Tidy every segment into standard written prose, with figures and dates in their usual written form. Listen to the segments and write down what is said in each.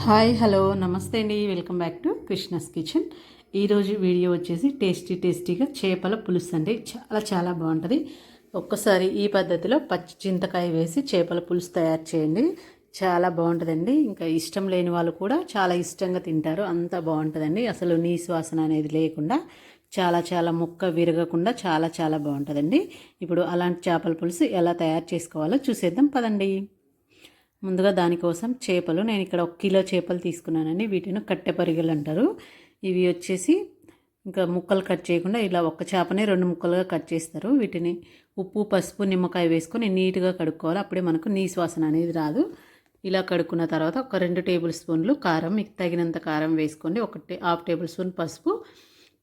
Hi hello నమస్తే అండి, welcome back to Krishna's kitchen. ఈరోజు వీడియో వచ్చేసి టేస్టీగా చేపల పులుసు అండి. చాలా చాలా బాగుంటుంది. ఒక్కసారి ఈ పద్ధతిలో పచ్చి చింతకాయ వేసి చేపల పులుసు తయారు చేయండి, చాలా బాగుంటుందండి. ఇంకా ఇష్టం లేని వాళ్ళు కూడా చాలా ఇష్టంగా తింటారు, అంత బాగుంటుందండి. అసలు నీసు వాసన అనేది లేకుండా చాలా చాలా ముక్క విరగకుండా చాలా చాలా బాగుంటుందండి. ఇప్పుడు అలాంటి చేపల పులుసు ఎలా తయారు చేసుకోవాలో చూసేద్దాం పదండి. ముందుగా దానికోసం చేపలు నేను ఇక్కడ 1 కిలో చేపలు తీసుకున్నానండి. వీటిని కట్టెపరిగెలు అంటారు. ఇవి వచ్చేసి ఇంకా ముక్కలు కట్ చేయకుండా ఇలా ఒక్క చేపనే 2 ముక్కలుగా కట్ చేస్తారు. వీటిని ఉప్పు, పసుపు, నిమ్మకాయ వేసుకొని నీట్గా కడుక్కోవాలి. అప్పుడే మనకు నీసు వాసన అనేది రాదు. ఇలా కడుక్కున్న తర్వాత ఒక 2 టేబుల్ స్పూన్లు కారం, మీకు తగినంత కారం వేసుకోండి. 1/2 టేబుల్ స్పూన్ పసుపు,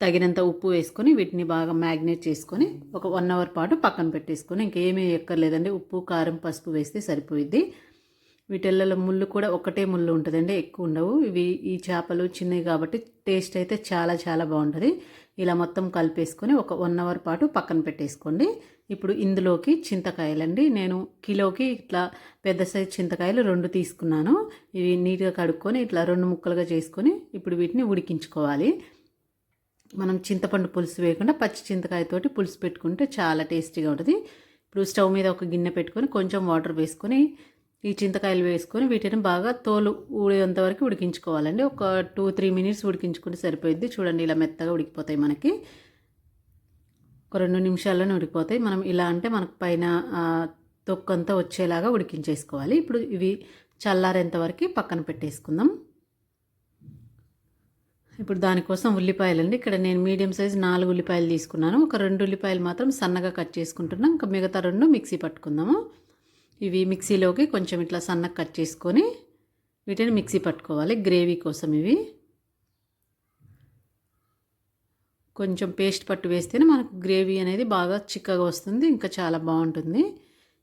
తగినంత ఉప్పు వేసుకొని వీటిని బాగా మ్యాగ్నేట్ చేసుకొని ఒక 1 అవర్ పాటు పక్కన పెట్టేసుకొని, ఇంకేమీ ఎక్కర్లేదండి. ఉప్పు, కారం, పసుపు వేస్తే సరిపోయిద్ది. వీటిల్లో ముళ్ళు కూడా ఒకటే ముళ్ళు ఉంటుందండి, ఎక్కువ ఉండవు. ఈ చేపలు చిన్నవి కాబట్టి టేస్ట్ అయితే చాలా చాలా బాగుంటుంది. ఇలా మొత్తం కలిపేసుకొని ఒక 1 అవర్ పాటు పక్కన పెట్టేసుకోండి. ఇప్పుడు ఇందులోకి చింతకాయలండి, నేను కిలోకి ఇట్లా పెద్ద సైజు చింతకాయలు 2 తీసుకున్నాను. ఇవి నీట్గా కడుక్కొని ఇట్లా 2 ముక్కలుగా చేసుకొని ఇప్పుడు వీటిని ఉడికించుకోవాలి. మనం చింతపండు పులుసు వేయకుండా పచ్చి చింతకాయతోటి పులుసు పెట్టుకుంటే చాలా టేస్టీగా ఉంటుంది. ఇప్పుడు స్టవ్ మీద ఒక గిన్నె పెట్టుకొని కొంచెం వాటర్ వేసుకొని ఈ చింతకాయలు వేసుకొని వీటిని బాగా తోలు ఊడేంత వరకు ఉడికించుకోవాలండి. ఒక 2-3 మినిట్స్ ఉడికించుకుంటే సరిపోయిద్ది. చూడండి, ఇలా మెత్తగా ఉడికిపోతాయి. మనకి ఒక 2 నిమిషాల్లోనే ఉడికిపోతాయి. మనం ఇలా అంటే మనకు పైన తొక్కంతా వచ్చేలాగా ఉడికించేసుకోవాలి. ఇప్పుడు ఇవి చల్లారేంత వరకు పక్కన పెట్టేసుకుందాం. ఇప్పుడు దానికోసం ఉల్లిపాయలండి, ఇక్కడ నేను మీడియం సైజ్ 4 ఉల్లిపాయలు తీసుకున్నాను. ఒక 2 ఉల్లిపాయలు మాత్రం సన్నగా కట్ చేసుకుంటున్నాను. ఇంకా మిగతా 2 మిక్సీ పట్టుకుందాము. ఇవి మిక్సీలోకి కొంచెం ఇట్లా సన్నగా కట్ చేసుకొని వీటిని మిక్సీ పట్టుకోవాలి. గ్రేవీ కోసం ఇవి కొంచెం పేస్ట్ పట్టు వేస్తేనే మనకు గ్రేవీ అనేది బాగా చిక్కగా వస్తుంది, ఇంకా చాలా బాగుంటుంది.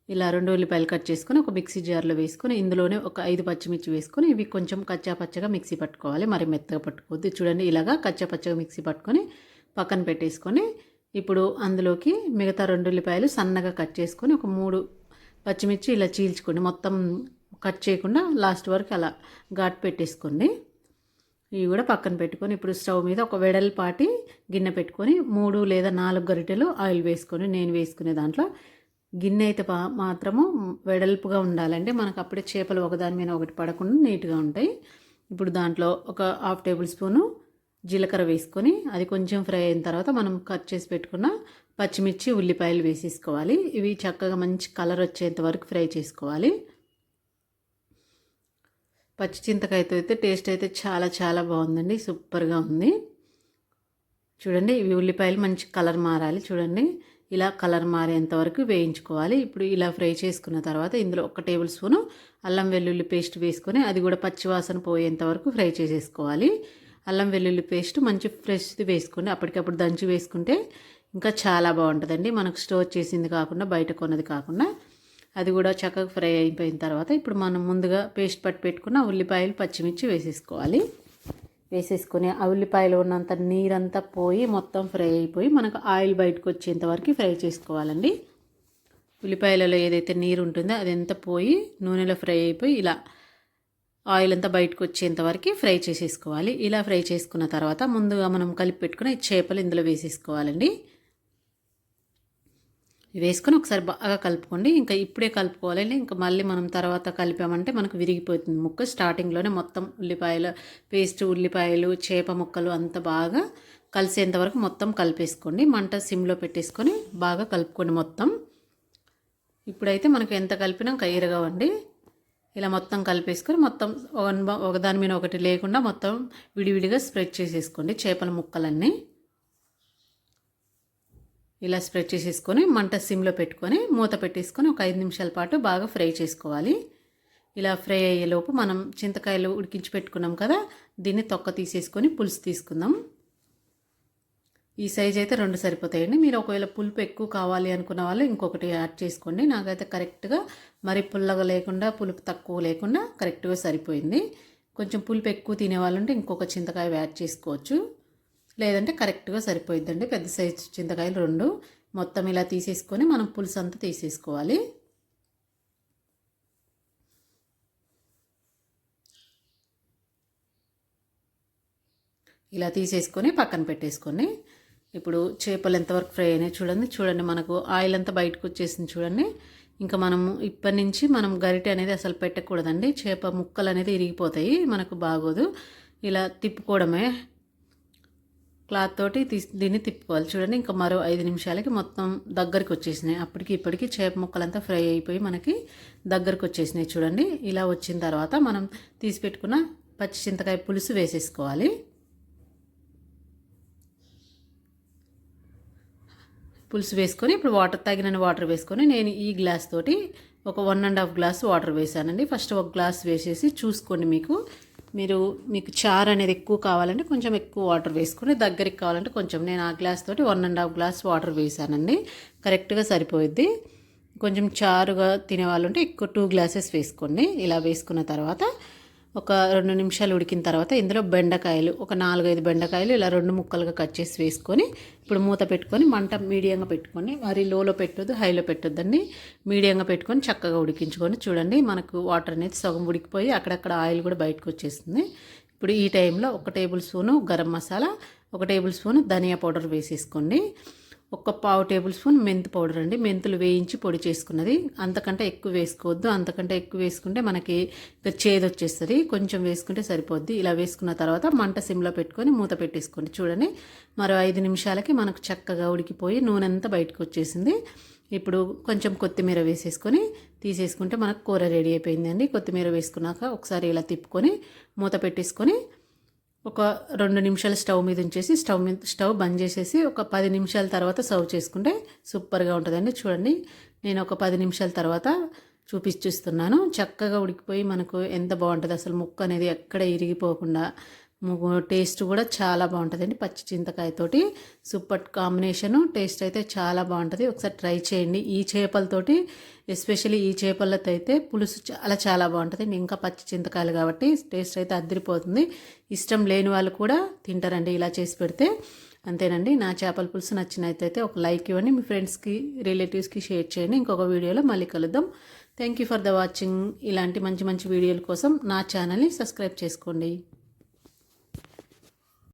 ఇలా 2 ఉల్లిపాయలు కట్ చేసుకొని ఒక మిక్సీ జార్లో వేసుకొని ఇందులోనే ఒక 5 పచ్చిమిర్చి వేసుకొని ఇవి కొంచెం కచ్చా పచ్చగా మిక్సీ పట్టుకోవాలి, మరి మెత్తగా పట్టుకోవద్దు. చూడండి, ఇలాగా కచ్చా పచ్చగా మిక్సీ పట్టుకొని పక్కన పెట్టేసుకొని ఇప్పుడు అందులోకి మిగతా 2 ఉల్లిపాయలు సన్నగా కట్ చేసుకొని ఒక 3 పచ్చిమిర్చి ఇలా చీల్చుకోండి. మొత్తం కట్ చేయకుండా లాస్ట్ వరకు అలా ఘాటు పెట్టేసుకోండి. ఇవి కూడా పక్కన పెట్టుకొని ఇప్పుడు స్టవ్ మీద ఒక వెడల్పాటి గిన్నె పెట్టుకొని 3 లేదా 4 గరిటెలు ఆయిల్ వేసుకొని, నేను వేసుకునే దాంట్లో గిన్నె అయితే మాత్రము వెడల్పుగా ఉండాలంటే మనకు అప్పుడే చేపలు ఒకదాని మీద ఒకటి పడకుండా నీట్గా ఉంటాయి. ఇప్పుడు దాంట్లో ఒక 1/2 టేబుల్ స్పూను జీలకర్ర వేసుకొని అది కొంచెం ఫ్రై అయిన తర్వాత మనం కట్ చేసి పెట్టుకున్న పచ్చిమిర్చి, ఉల్లిపాయలు వేసేసుకోవాలి. ఇవి చక్కగా మంచి కలర్ వచ్చేంత వరకు ఫ్రై చేసుకోవాలి. పచ్చి చింతకాయతో అయితే టేస్ట్ అయితే చాలా చాలా బాగుందండి, సూపర్గా ఉంది. చూడండి, ఇవి ఉల్లిపాయలు మంచి కలర్ మారాలి. చూడండి, ఇలా కలర్ మారేంత వరకు వేయించుకోవాలి. ఇప్పుడు ఇలా ఫ్రై చేసుకున్న తర్వాత ఇందులో 1 టేబుల్ స్పూను అల్లం వెల్లుల్లి పేస్ట్ వేసుకొని అది కూడా పచ్చివాసన పోయేంత వరకు ఫ్రై చేసేసుకోవాలి. అల్లం వెల్లుల్లి పేస్ట్ మంచి ఫ్రెష్ది వేసుకోండి, అప్పటికప్పుడు దంచి వేసుకుంటే ఇంకా చాలా బాగుంటుందండి. మనకు స్టోర్ చేసింది కాకుండా బయట కొన్నది కాకుండా అది కూడా చక్కగా ఫ్రై అయిపోయిన తర్వాత ఇప్పుడు మనం ముందుగా పేస్ట్ పట్టి పెట్టుకున్న ఉల్లిపాయలు, పచ్చిమిర్చి వేసేసుకోవాలి. వేసేసుకొని ఆ ఉల్లిపాయలు ఉన్నంత నీరంతా పోయి మొత్తం ఫ్రై అయిపోయి మనకు ఆయిల్ బయటకు వచ్చేంత వరకు ఫ్రై చేసుకోవాలండి. ఉల్లిపాయలలో ఏదైతే నీరు ఉంటుందో అదంతా పోయి నూనెలో ఫ్రై అయిపోయి ఇలా ఆయిల్ అంతా బయటకు వచ్చేంత వరకు ఫ్రై చేసేసుకోవాలి. ఇలా ఫ్రై చేసుకున్న తర్వాత ముందుగా మనం కలిపి పెట్టుకున్న ఈ చేపలు ఇందులో వేసేసుకోవాలండి. వేసుకొని ఒకసారి బాగా కలుపుకోండి. ఇంకా ఇప్పుడే కలుపుకోవాలండి, ఇంకా మళ్ళీ మనం తర్వాత కలిపామంటే మనకు విరిగిపోతుంది ముక్క. స్టార్టింగ్లోనే మొత్తం ఉల్లిపాయల పేస్ట్, ఉల్లిపాయలు, చేప ముక్కలు అంతా బాగా కలిసేంత వరకు మొత్తం కలిపేసుకోండి. మంట సిమ్లో పెట్టేసుకొని బాగా కలుపుకోండి మొత్తం. ఇప్పుడైతే మనకు ఎంత కలిపినా ఇంకా ఇరగవండి. ఇలా మొత్తం కలిపేసుకొని మొత్తం ఒకదాని మీద ఒకటి లేకుండా మొత్తం విడివిడిగా స్ప్రెడ్ చేసేసుకోండి చేపల ముక్కలన్నీ. ఇలా స్ప్రెడ్ చేసేసుకొని మంట సిమ్లో పెట్టుకొని మూత పెట్టేసుకొని ఒక 5 నిమిషాల పాటు బాగా ఫ్రై చేసుకోవాలి. ఇలా ఫ్రై అయ్యేలోపు మనం చింతకాయలు ఉడికించి పెట్టుకున్నాం కదా, దీన్ని తొక్క తీసేసుకొని పులుసు తీసుకుందాం. ఈ సైజ్ అయితే 2 సరిపోతాయండి. మీరు ఒకవేళ పులుపు ఎక్కువ కావాలి అనుకున్న వాళ్ళు ఇంకొకటి యాడ్ చేసుకోండి. నాకైతే కరెక్ట్గా మరి పుల్లగా లేకుండా పులుపు తక్కువ లేకుండా కరెక్ట్గా సరిపోయింది. కొంచెం పులుపు ఎక్కువ తినేవాళ్ళు ఉంటే ఇంకొక చింతకాయ యాడ్ చేసుకోవచ్చు, లేదంటే కరెక్ట్గా సరిపోయిద్దండి. పెద్ద సైజు చింతకాయలు 2 మొత్తం ఇలా తీసేసుకొని మనం పులుసు అంతా తీసేసుకోవాలి. ఇలా తీసేసుకొని పక్కన పెట్టేసుకొని ఇప్పుడు చేపలు ఎంతవరకు ఫ్రై అయినాయి చూడండి మనకు ఆయిల్ అంతా బయటకు వచ్చేసింది చూడండి. ఇంకా మనము ఇప్పటి నుంచి మనం గరిటె అనేది అసలు పెట్టకూడదండి, చేప ముక్కలు అనేది ఇరిగిపోతాయి, మనకు బాగోదు. ఇలా తిప్పుకోవడమే, క్లాత్ తోటి దీన్ని తిప్పుకోవాలి చూడండి. ఇంకా మరో 5 నిమిషాలకి మొత్తం దగ్గరికి వచ్చేసినాయి. అప్పటికి ఇప్పటికి చేప ముక్కలంతా ఫ్రై అయిపోయి మనకి దగ్గరికి వచ్చేసినాయి చూడండి. ఇలా వచ్చిన తర్వాత మనం తీసి పెట్టుకున్న పచ్చి చింతకాయ పులుసు వేసేసుకోవాలి. పులుసు వేసుకొని ఇప్పుడు తగినన్ని వాటర్ వేసుకొని నేను ఈ గ్లాస్ తోటి ఒక 1.5 గ్లాస్ వాటర్ వేసానండి. ఫస్ట్ ఒక గ్లాస్ వేసేసి చూసుకోండి, మీకు చారు అనేది ఎక్కువ కావాలంటే కొంచెం ఎక్కువ వాటర్ వేసుకొని, దగ్గరికి కావాలంటే కొంచెం. నేను ఆ గ్లాస్ తోటి 1.5 గ్లాస్ వాటర్ వేసానండి, కరెక్ట్గా సరిపోయిద్ది. కొంచెం చారుగా తినేవాళ్ళు ఉంటే ఎక్కువ 2 గ్లాసెస్ వేసుకోండి. ఇలా వేసుకున్న తర్వాత ఒక 2 నిమిషాలు ఉడికిన తర్వాత ఇందులో బెండకాయలు ఒక 4-5 బెండకాయలు ఇలా 2 ముక్కలుగా కట్ చేసి వేసుకొని ఇప్పుడు మూత పెట్టుకొని మంట మీడియంగా పెట్టుకొని, మరి లోలో పెట్టొద్దు హైలో పెట్టొద్దండి, మీడియంగా పెట్టుకొని చక్కగా ఉడికించుకొని చూడండి. మనకు వాటర్ అనేది సగం ఉడికిపోయి అక్కడక్కడ ఆయిల్ కూడా బయటకు వచ్చేస్తుంది. ఇప్పుడు ఈ టైంలో 1 table spoon garam masala, 1 table spoon ధనియా పౌడర్ వేసేసుకోండి. ఒక 1/2 టేబుల్ స్పూన్ మెంతి పౌడర్ అండి, మెంతులు వేయించి పొడి చేసుకున్నది. అంతకంటే ఎక్కువ వేసుకోవద్దు, అంతకంటే ఎక్కువ వేసుకుంటే మనకి చేదు వచ్చేస్తుంది, కొంచెం వేసుకుంటే సరిపోద్ది. ఇలా వేసుకున్న తర్వాత మంట సిమ్లో పెట్టుకొని మూత పెట్టేసుకోండి చూడండి. మరో 5 నిమిషాలకి మనకు చక్కగా ఉడికిపోయి నూనె అంతా బయటకు వచ్చేసింది. ఇప్పుడు కొంచెం కొత్తిమీర వేసేసుకొని తీసేసుకుంటే మనకు కూర రెడీ అయిపోయిందండి. కొత్తిమీర వేసుకున్నాక ఒకసారి ఇలా తిప్పుకొని మూత పెట్టేసుకొని ఒక 2 నిమిషాలు స్టవ్ మీద ఉంచేసి స్టవ్ బంద్ చేసేసి ఒక 10 నిమిషాల తర్వాత సర్వ్ చేసుకుంటే సూపర్గా ఉంటుందండి. చూడండి, నేను ఒక 10 నిమిషాల తర్వాత చూపిస్తున్నాను. చక్కగా ఉడికిపోయి మనకు ఎంత బాగుంటుంది అసలు, ముక్క అనేది ఎక్కడ ఇరిగిపోకుండా, టేస్ట్ కూడా చాలా బాగుంటుందండి. పచ్చి చింతకాయతోటి సూపర్ కాంబినేషను, టేస్ట్ అయితే చాలా బాగుంటుంది. ఒకసారి ట్రై చేయండి. ఈ చేపలతోటి, ఎస్పెషల్లీ ఈ చేపలతో అయితే పులుసు చాలా బాగుంటుంది. ఇంకా పచ్చి చింతకాయలు కాబట్టి టేస్ట్ అయితే అదిరిపోతుంది. ఇష్టం లేని వాళ్ళు కూడా తింటారండి ఇలా చేసి పెడితే. అంతేనండి, నా చేపల పులుసు నచ్చినట్టయితే ఒక లైక్ ఇవ్వండి, మీ ఫ్రెండ్స్కి రిలేటివ్స్కి షేర్ చేయండి. ఇంకొక వీడియోలో మళ్ళీ కలుద్దాం. Thank you for the watching. ఇలాంటి మంచి మంచి వీడియోల కోసం నా ఛానల్ని సబ్స్క్రైబ్ చేసుకోండి.